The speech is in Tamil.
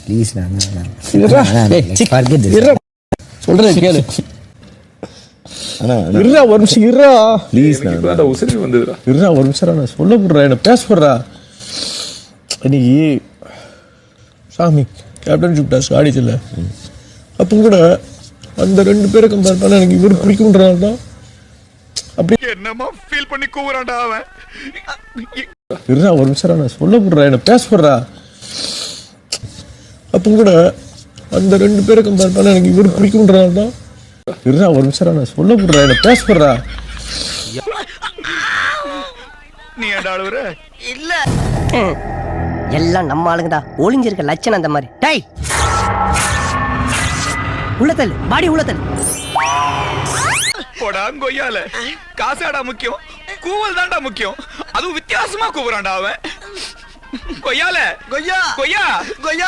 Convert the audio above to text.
ப்ளீஸ் சொல்றேன் கேளு. இருடா ஒரு நிமிஷம் இருடா ப்ளீஸ் உசிரி வந்துடுறா. இருடா ஒரு நிமிஷம் நான் சொல்ல போடுறேன், என்ன பேச போடுறா. இன்னைக்கு சாமி கேப்டன்ஷிப் டாஸ்க் ஆடிச்சுல, அப்போ கூட அந்த 2 பேரை கம்பேர் பண்ண எனக்கு இவரு பிடிக்கும்ன்றான் தான். அப்படி என்னமா ஃபீல் பண்ணி கூவுறான்டா அவன். இருடா ஒரு நிமிஷம் நான் சொல்ல போடுறேன், என்ன பேச போடுறா. அப்போ கூட அந்த 2 பேரை கம்பேர் பண்ண எனக்கு இவரு பிடிக்கும்ன்றான் தான். இருடா ஒரு நிமிஷம் நான் சொல்ல போடுறேன், என்ன பேச போடுறா. நீ ஏன்டா அழுவுற? இல்ல எல்லாம் நம்ம ஆளுங்கடா, ஒளிஞ்சிருக்க லட்சணம் அந்த மாதிரி. டேய் உள்ளத்தல் பாடி உள்ளத்தல் போடா கொய்யால. காசாடா முக்கியம், கூவல் தான்டா முக்கியம். அதுவும் வித்தியாசமா கூவுறான்டா அவன். கொய்யால கொய்யா கொய்யா கொய்யா.